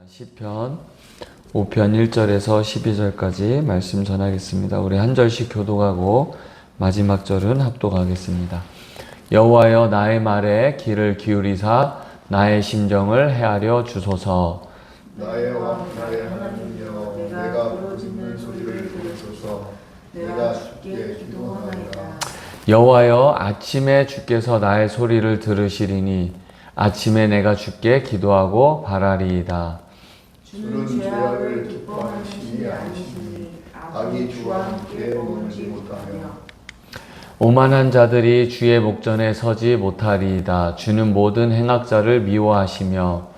시편 5편 1절에서 12절까지 말씀 전하겠습니다. 우리 한 절씩 교독하고 마지막 절은 합독하겠습니다. 여호와여 나의 말에 귀를 기울이사 나의 심정을 헤아려 주소서. 나의 왕 나의 하나님이여 내가 부르짖는 소리를 들으소서. 내가 주께 기도하나이다. 여호와여 아침에 주께서 나의 소리를 들으시리니 아침에 내가 주께 기도하고 바라리이다. 주는 죄악을 기뻐하는 신이 아니시니 악이 주와 함께 머물지 못하며 오만한 자들이 주의 목전에 서지 못하리이다. 주는 모든 행악자를 미워하시며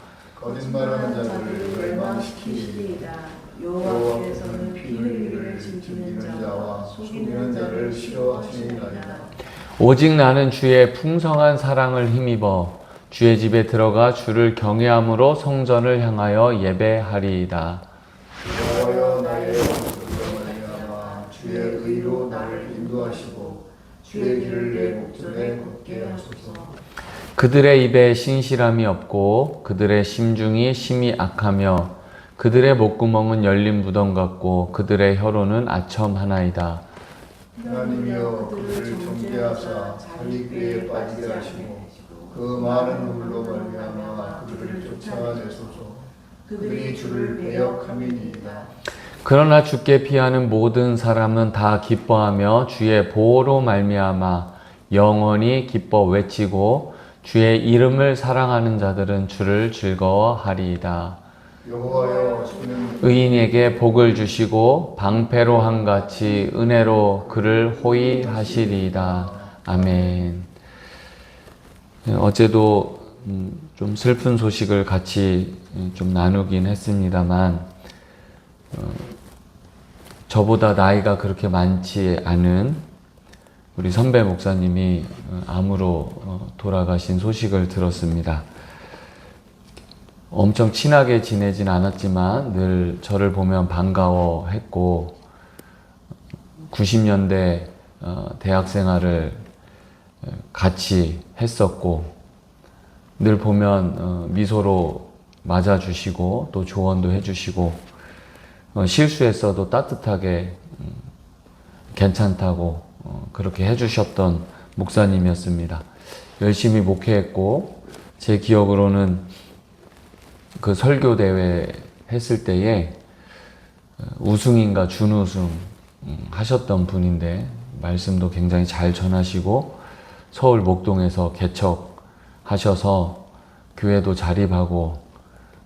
거짓말하는 자들을 멸망시키리이다. 여호와께서는 피 흘리기를 즐기는 자와 속이는 자를 싫어하시니라. 오직 나는 주의 풍성한 사랑을 힘입어 주의 집에 들어가 주를 경외함으로 성전을 향하여 예배하리이다. 여호와여 나의 왕으로 말미암아 주의 의로 나를 인도하시고 주의 길을 내 목전에 걷게 하소서. 그들의 입에 신실함이 없고 그들의 심중이 심히 악하며 그들의 목구멍은 열린 무덤 같고 그들의 혀로는 아첨하나이다. 하나님이여 그들을 정죄하사 자기 꾀에 빠지게 하시고 그 많은 물로 말미암아 그들을 쫓아내소서. 그들이 주를 배역함이니이다. 그러나 주께 피하는 모든 사람은 다 기뻐하며 주의 보호로 말미암아 영원히 기뻐 외치고 주의 이름을 사랑하는 자들은 주를 즐거워하리이다. 여호와여 주는 의인에게 복을 주시고 방패로 한같이 은혜로 그를 호위하시리이다. 아멘. 어제도 좀 슬픈 소식을 같이 좀 나누긴 했습니다만 저보다 나이가 그렇게 많지 않은 우리 선배 목사님이 암으로 돌아가신 소식을 들었습니다. 엄청 친하게 지내진 않았지만 늘 저를 보면 반가워했고 90년대 대학 생활을 같이 했었고 늘 보면 미소로 맞아주시고 또 조언도 해주시고 실수했어도 따뜻하게 괜찮다고 그렇게 해주셨던 목사님이었습니다. 열심히 목회했고 제 기억으로는 그 설교 대회 했을 때에 우승인가 준우승 하셨던 분인데 말씀도 굉장히 잘 전하시고 서울 목동에서 개척하셔서 교회도 자립하고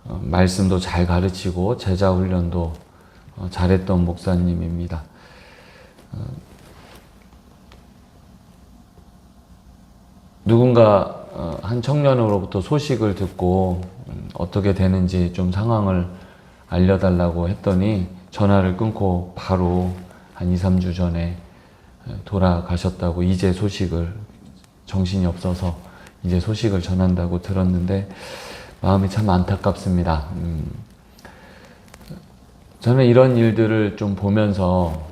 말씀도 잘 가르치고 제자 훈련도 잘했던 목사님입니다. 누군가 한 청년으로부터 소식을 듣고 어떻게 되는지 좀 상황을 알려달라고 했더니 전화를 끊고 바로 한 2, 3주 전에 돌아가셨다고 이제 소식을 정신이 없어서 이제 소식을 전한다고 들었는데 마음이 참 안타깝습니다. 저는 이런 일들을 좀 보면서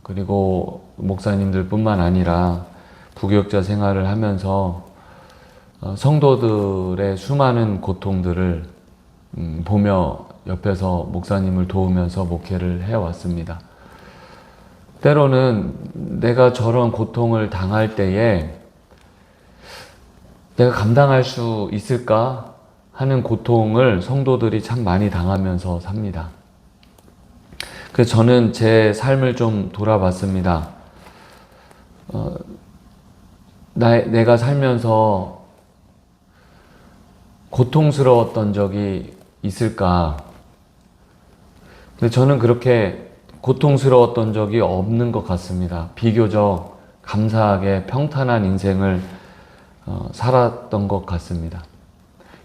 그리고 목사님들 뿐만 아니라 부교육자 생활을 하면서 성도들의 수많은 고통들을 보며 옆에서 목사님을 도우면서 목회를 해왔습니다. 때로는 내가 저런 고통을 당할 때에 내가 감당할 수 있을까 하는 고통을 성도들이 참 많이 당하면서 삽니다. 그래서 저는 제 삶을 좀 돌아봤습니다. 내가 살면서 고통스러웠던 적이 있을까? 근데 저는 그렇게 고통스러웠던 적이 없는 것 같습니다. 비교적 감사하게 평탄한 인생을 살았던 것 같습니다.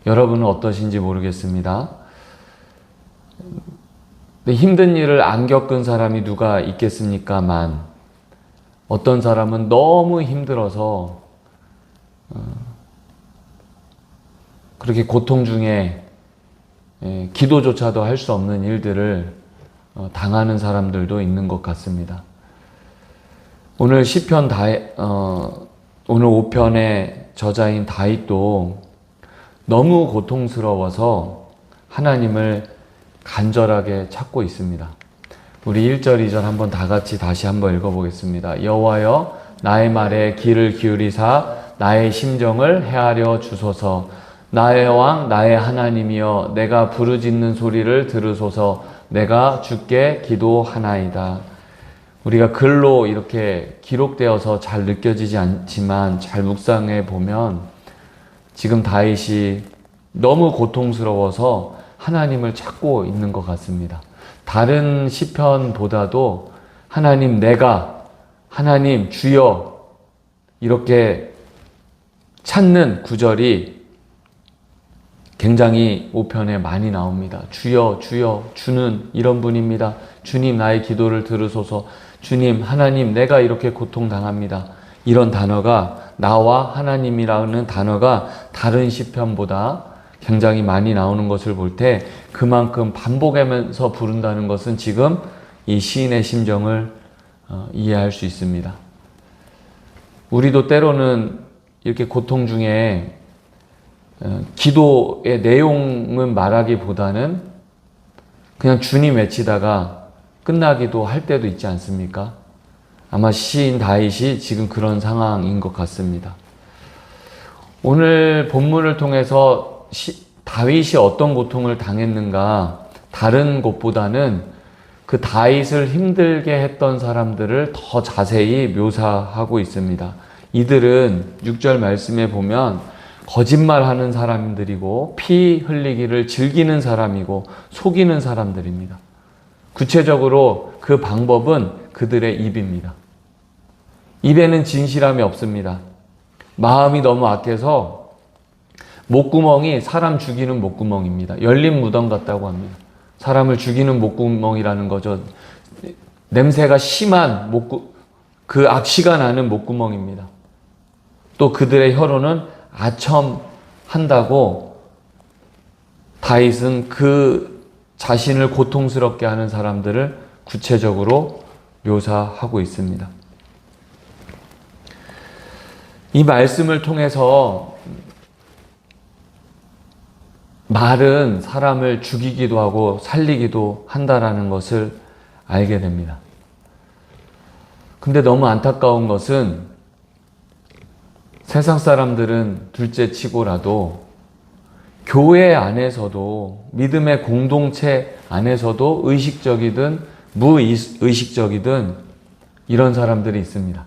여러분은 어떠신지 모르겠습니다. 근데 힘든 일을 안 겪은 사람이 누가 있겠습니까만 어떤 사람은 너무 힘들어서 그렇게 고통 중에 기도조차도 할 수 없는 일들을 당하는 사람들도 있는 것 같습니다. 오늘 시편 오늘 5편의 저자인 다윗도 너무 고통스러워서 하나님을 간절하게 찾고 있습니다. 우리 1절, 2절 한번 다 같이 다시 한번 읽어보겠습니다. 여호와여 나의 말에 귀를 기울이사 나의 심정을 헤아려 주소서. 나의 왕 나의 하나님이여 내가 부르짖는 소리를 들으소서. 내가 주께 기도하나이다. 우리가 글로 이렇게 기록되어서 잘 느껴지지 않지만 잘 묵상해 보면 지금 다윗이 너무 고통스러워서 하나님을 찾고 있는 것 같습니다. 다른 시편보다도 하나님 내가, 하나님 주여 이렇게 찾는 구절이 굉장히 5편에 많이 나옵니다. 주여 주여 주는 이런 분입니다. 주님 나의 기도를 들으소서. 주님 하나님 내가 이렇게 고통당합니다. 이런 단어가 나와 하나님이라는 단어가 다른 시편보다 굉장히 많이 나오는 것을 볼 때 그만큼 반복하면서 부른다는 것은 지금 이 시인의 심정을 이해할 수 있습니다. 우리도 때로는 이렇게 고통 중에 기도의 내용은 말하기보다는 그냥 주님 외치다가 끝나기도 할 때도 있지 않습니까? 아마 시인 다윗이 지금 그런 상황인 것 같습니다. 오늘 본문을 통해서 다윗이 어떤 고통을 당했는가 다른 곳보다는 그 다윗을 힘들게 했던 사람들을 더 자세히 묘사하고 있습니다. 이들은 6절 말씀에 보면 거짓말하는 사람들이고 피 흘리기를 즐기는 사람이고 속이는 사람들입니다. 구체적으로 그 방법은 그들의 입입니다. 입에는 진실함이 없습니다. 마음이 너무 악해서 목구멍이 사람 죽이는 목구멍입니다. 열린 무덤 같다고 합니다. 사람을 죽이는 목구멍이라는 거죠. 냄새가 심한 그 악취가 나는 목구멍입니다. 또 그들의 혀로는 아첨한다고 다윗은 그 자신을 고통스럽게 하는 사람들을 구체적으로 묘사하고 있습니다. 이 말씀을 통해서 말은 사람을 죽이기도 하고 살리기도 한다라는 것을 알게 됩니다. 근데 너무 안타까운 것은 세상 사람들은 둘째 치고라도 교회 안에서도 믿음의 공동체 안에서도 의식적이든 무의식적이든 이런 사람들이 있습니다.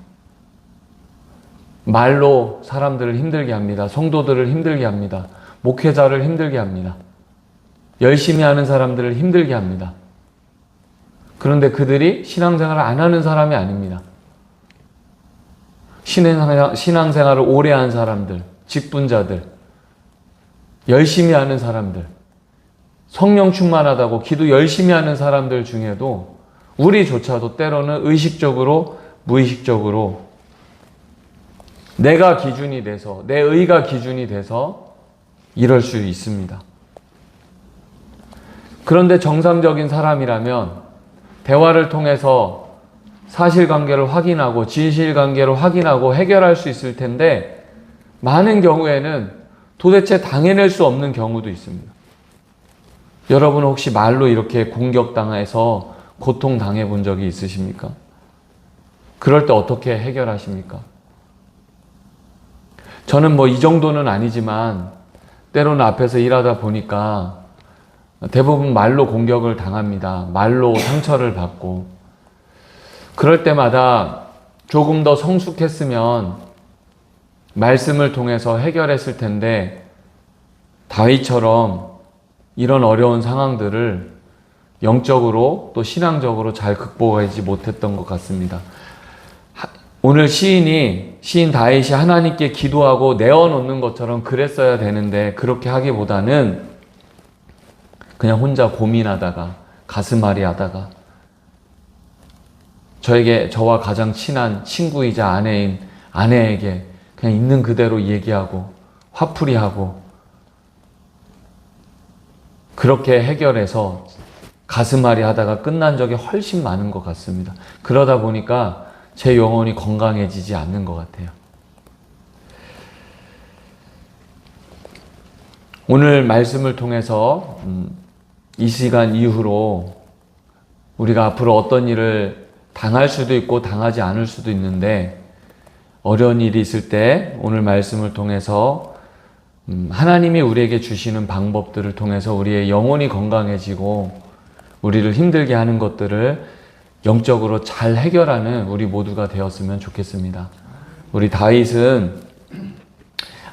말로 사람들을 힘들게 합니다. 성도들을 힘들게 합니다. 목회자를 힘들게 합니다. 열심히 하는 사람들을 힘들게 합니다. 그런데 그들이 신앙생활을 안 하는 사람이 아닙니다. 신앙생활을 오래 한 사람들, 직분자들, 열심히 하는 사람들, 성령 충만하다고 기도 열심히 하는 사람들 중에도 우리조차도 때로는 의식적으로, 무의식적으로 내가 기준이 돼서, 내 의가 기준이 돼서 이럴 수 있습니다. 그런데 정상적인 사람이라면 대화를 통해서 사실관계를 확인하고 진실관계를 확인하고 해결할 수 있을 텐데 많은 경우에는 도대체 당해낼 수 없는 경우도 있습니다. 여러분 혹시 말로 이렇게 공격당해서 고통당해 본 적이 있으십니까? 그럴 때 어떻게 해결하십니까? 저는 이 정도는 아니지만 때로는 앞에서 일하다 보니까 대부분 말로 공격을 당합니다. 말로 상처를 받고 그럴 때마다 조금 더 성숙했으면 말씀을 통해서 해결했을 텐데 다윗처럼 이런 어려운 상황들을 영적으로 또 신앙적으로 잘 극복하지 못했던 것 같습니다. 오늘 시인 다윗이 하나님께 기도하고 내어놓는 것처럼 그랬어야 되는데 그렇게 하기보다는 그냥 혼자 고민하다가 가슴앓이 하다가 저와 가장 친한 친구이자 아내인 아내에게 그냥 있는 그대로 얘기하고 화풀이하고 그렇게 해결해서 가슴앓이 하다가 끝난 적이 훨씬 많은 것 같습니다. 그러다 보니까 제 영혼이 건강해지지 않는 것 같아요. 오늘 말씀을 통해서 이 시간 이후로 우리가 앞으로 어떤 일을 당할 수도 있고 당하지 않을 수도 있는데, 어려운 일이 있을 때 오늘 말씀을 통해서 하나님이 우리에게 주시는 방법들을 통해서 우리의 영혼이 건강해지고 우리를 힘들게 하는 것들을 영적으로 잘 해결하는 우리 모두가 되었으면 좋겠습니다. 우리 다윗은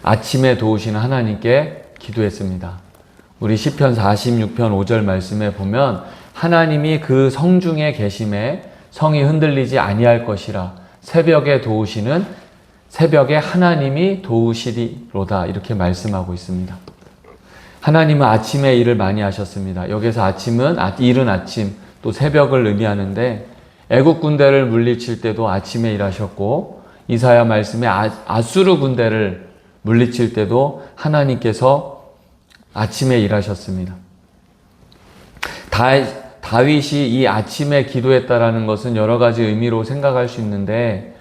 아침에 도우시는 하나님께 기도했습니다. 우리 시편 46편 5절 말씀에 보면 하나님이 그 성중에 계심에 성이 흔들리지 아니할 것이라, 새벽에 하나님이 도우시리로다, 이렇게 말씀하고 있습니다. 하나님은 아침에 일을 많이 하셨습니다. 여기서 아침은 이른 아침, 또 새벽을 의미하는데, 애국 군대를 물리칠 때도 아침에 일하셨고, 이사야 말씀에 아수르 군대를 물리칠 때도 하나님께서 아침에 일하셨습니다. 다윗이 이 아침에 기도했다라는 것은 여러 가지 의미로 생각할 수 있는데,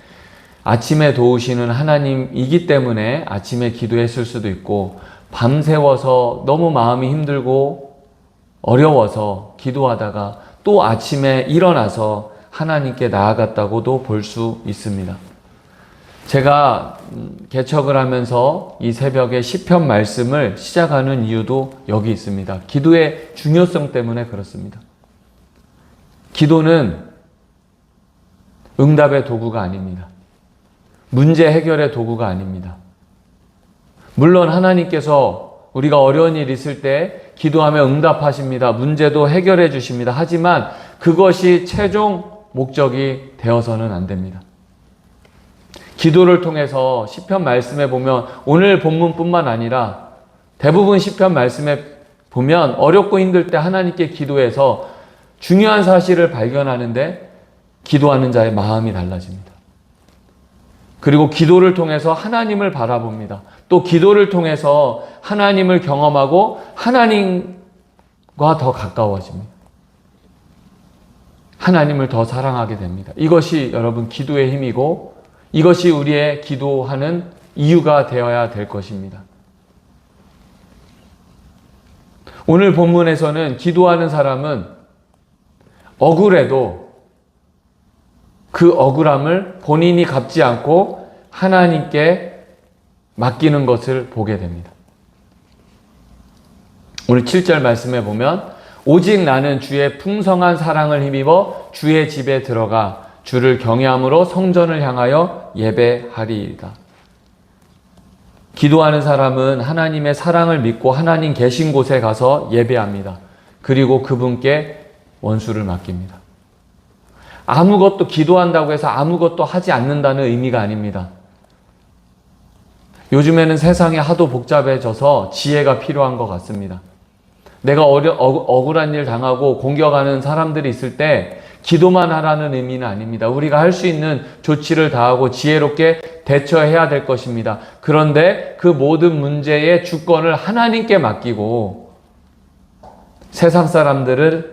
아침에 도우시는 하나님이기 때문에 아침에 기도했을 수도 있고, 밤새워서 너무 마음이 힘들고 어려워서 기도하다가 또 아침에 일어나서 하나님께 나아갔다고도 볼 수 있습니다. 제가 개척을 하면서 이 새벽에 시편 말씀을 시작하는 이유도 여기 있습니다. 기도의 중요성 때문에 그렇습니다. 기도는 응답의 도구가 아닙니다. 문제 해결의 도구가 아닙니다. 물론 하나님께서 우리가 어려운 일 있을 때 기도하면 응답하십니다. 문제도 해결해 주십니다. 하지만 그것이 최종 목적이 되어서는 안 됩니다. 기도를 통해서 시편 말씀에 보면, 오늘 본문뿐만 아니라 대부분 시편 말씀에 보면 어렵고 힘들 때 하나님께 기도해서 중요한 사실을 발견하는데 기도하는 자의 마음이 달라집니다. 그리고 기도를 통해서 하나님을 바라봅니다. 또 기도를 통해서 하나님을 경험하고 하나님과 더 가까워집니다. 하나님을 더 사랑하게 됩니다. 이것이 여러분 기도의 힘이고, 이것이 우리의 기도하는 이유가 되어야 될 것입니다. 오늘 본문에서는 기도하는 사람은 억울해도 그 억울함을 본인이 갚지 않고 하나님께 맡기는 것을 보게 됩니다. 오늘 7절 말씀에 보면, 오직 나는 주의 풍성한 사랑을 힘입어 주의 집에 들어가 주를 경외함으로 성전을 향하여 예배하리이다. 기도하는 사람은 하나님의 사랑을 믿고 하나님 계신 곳에 가서 예배합니다. 그리고 그분께 원수를 맡깁니다. 아무것도 기도한다고 해서 아무것도 하지 않는다는 의미가 아닙니다. 요즘에는 세상이 하도 복잡해져서 지혜가 필요한 것 같습니다. 내가 억울한 일 당하고 공격하는 사람들이 있을 때 기도만 하라는 의미는 아닙니다. 우리가 할 수 있는 조치를 다하고 지혜롭게 대처해야 될 것입니다. 그런데 그 모든 문제의 주권을 하나님께 맡기고, 세상 사람들이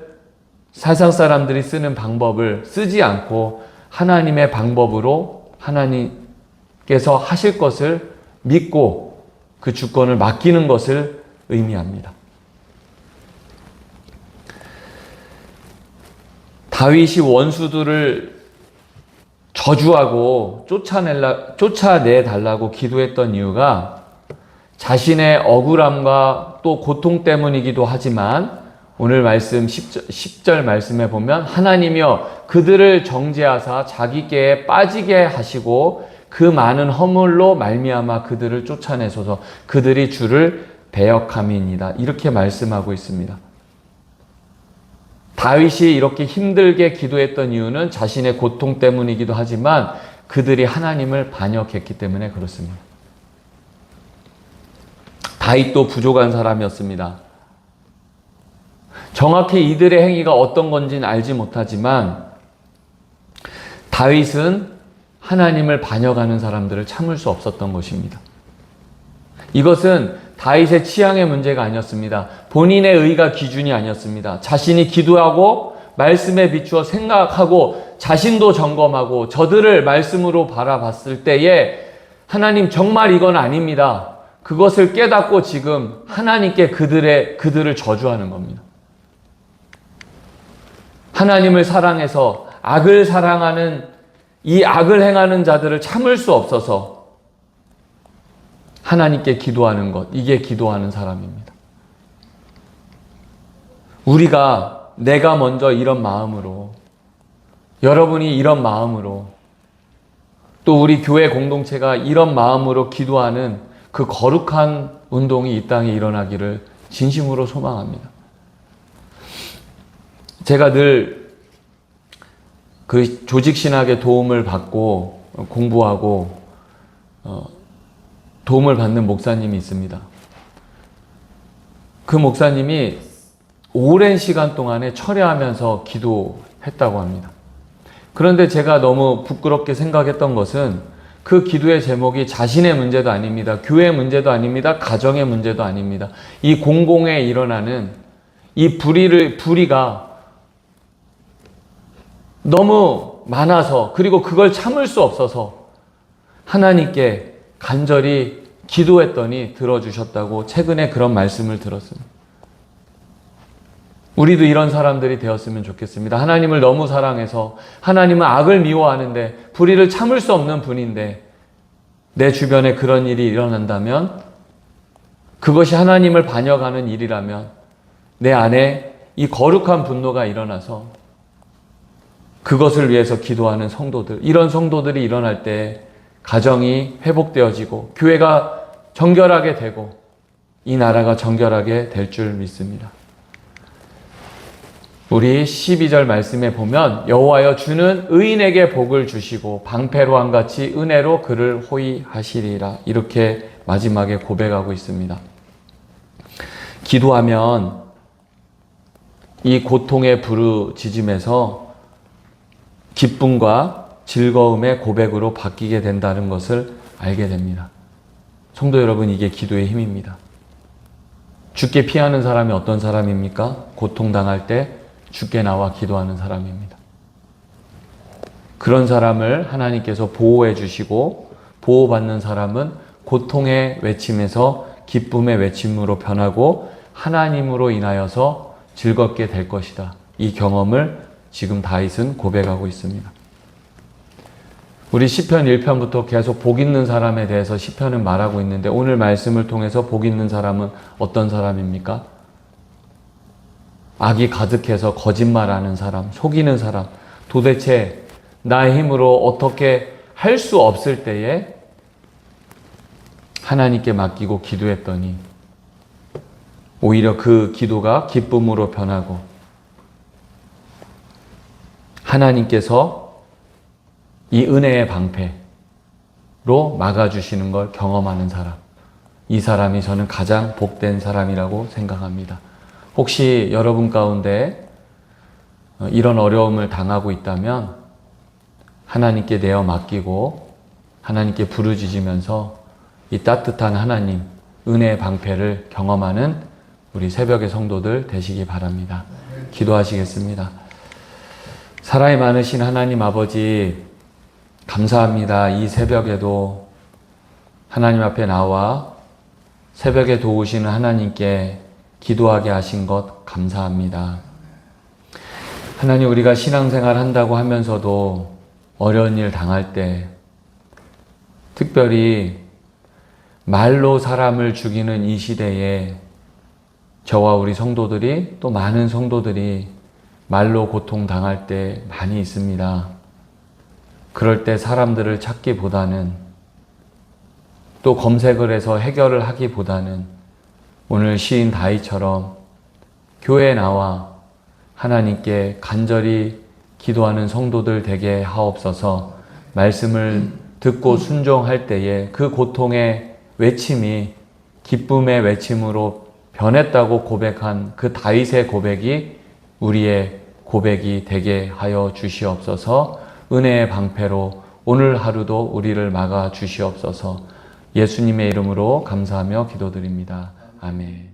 쓰는 방법을 쓰지 않고 하나님의 방법으로 하나님께서 하실 것을 믿고 그 주권을 맡기는 것을 의미합니다. 다윗이 원수들을 저주하고 쫓아내달라고 기도했던 이유가 자신의 억울함과 또 고통 때문이기도 하지만, 오늘 말씀 10절 말씀에 보면 하나님이여 그들을 정죄하사 자기께에 빠지게 하시고 그 많은 허물로 말미암아 그들을 쫓아내소서, 그들이 주를 배역함이니이다, 이렇게 말씀하고 있습니다. 다윗이 이렇게 힘들게 기도했던 이유는 자신의 고통 때문이기도 하지만 그들이 하나님을 반역했기 때문에 그렇습니다. 다윗도 부족한 사람이었습니다. 정확히 이들의 행위가 어떤 건지는 알지 못하지만 다윗은 하나님을 반역하는 사람들을 참을 수 없었던 것입니다. 이것은 다윗의 취향의 문제가 아니었습니다. 본인의 의가 기준이 아니었습니다. 자신이 기도하고 말씀에 비추어 생각하고 자신도 점검하고 저들을 말씀으로 바라봤을 때에 하나님 정말 이건 아닙니다. 그것을 깨닫고 지금 하나님께 그들을 저주하는 겁니다. 하나님을 사랑해서 악을 사랑하는 이 악을 행하는 자들을 참을 수 없어서 하나님께 기도하는 것, 이게 기도하는 사람입니다. 내가 먼저 이런 마음으로, 여러분이 이런 마음으로, 또 우리 교회 공동체가 이런 마음으로 기도하는 그 거룩한 운동이 이 땅에 일어나기를 진심으로 소망합니다. 제가 늘 그 조직신학의 도움을 받고 공부하고 도움을 받는 목사님이 있습니다. 그 목사님이 오랜 시간 동안에 철야하면서 기도했다고 합니다. 그런데 제가 너무 부끄럽게 생각했던 것은 그 기도의 제목이 자신의 문제도 아닙니다. 교회 문제도 아닙니다. 가정의 문제도 아닙니다. 이 공공에 일어나는 이 불의가 너무 많아서, 그리고 그걸 참을 수 없어서 하나님께 간절히 기도했더니 들어주셨다고 최근에 그런 말씀을 들었습니다. 우리도 이런 사람들이 되었으면 좋겠습니다. 하나님을 너무 사랑해서, 하나님은 악을 미워하는데 불의를 참을 수 없는 분인데 내 주변에 그런 일이 일어난다면, 그것이 하나님을 반역하는 일이라면 내 안에 이 거룩한 분노가 일어나서 그것을 위해서 기도하는 성도들, 이런 성도들이 일어날 때 가정이 회복되어지고 교회가 정결하게 되고 이 나라가 정결하게 될 줄 믿습니다. 우리 12절 말씀에 보면 여호와여 주는 의인에게 복을 주시고 방패로한 같이 은혜로 그를 호위하시리라, 이렇게 마지막에 고백하고 있습니다. 기도하면 이 고통의 부르짖음에서 기쁨과 즐거움의 고백으로 바뀌게 된다는 것을 알게 됩니다. 성도 여러분, 이게 기도의 힘입니다. 죽게 피하는 사람이 어떤 사람입니까? 고통당할 때 죽게 나와 기도하는 사람입니다. 그런 사람을 하나님께서 보호해 주시고, 보호받는 사람은 고통의 외침에서 기쁨의 외침으로 변하고 하나님으로 인하여서 즐겁게 될 것이다. 이 경험을 지금 다윗은 고백하고 있습니다. 우리 시편 1편부터 계속 복 있는 사람에 대해서 시편은 말하고 있는데, 오늘 말씀을 통해서 복 있는 사람은 어떤 사람입니까? 악이 가득해서 거짓말하는 사람, 속이는 사람, 도대체 나의 힘으로 어떻게 할 수 없을 때에 하나님께 맡기고 기도했더니 오히려 그 기도가 기쁨으로 변하고 하나님께서 이 은혜의 방패로 막아주시는 걸 경험하는 사람, 이 사람이 저는 가장 복된 사람이라고 생각합니다. 혹시 여러분 가운데 이런 어려움을 당하고 있다면 하나님께 내어 맡기고 하나님께 부르짖으면서 이 따뜻한 하나님, 은혜의 방패를 경험하는 우리 새벽의 성도들 되시기 바랍니다. 기도하시겠습니다. 사랑이 많으신 하나님 아버지, 감사합니다. 이 새벽에도 하나님 앞에 나와 새벽에 도우시는 하나님께 기도하게 하신 것 감사합니다. 하나님, 우리가 신앙생활 한다고 하면서도 어려운 일 당할 때, 특별히 말로 사람을 죽이는 이 시대에 저와 우리 성도들이, 또 많은 성도들이 말로 고통당할 때 많이 있습니다. 그럴 때 사람들을 찾기보다는, 또 검색을 해서 해결을 하기보다는 오늘 시인 다윗처럼 교회에 나와 하나님께 간절히 기도하는 성도들 되게 하옵소서. 말씀을 듣고 순종할 때에 그 고통의 외침이 기쁨의 외침으로 변했다고 고백한 그 다윗의 고백이 우리의 고백이 되게 하여 주시옵소서. 은혜의 방패로 오늘 하루도 우리를 막아 주시옵소서. 예수님의 이름으로 감사하며 기도드립니다. 아멘.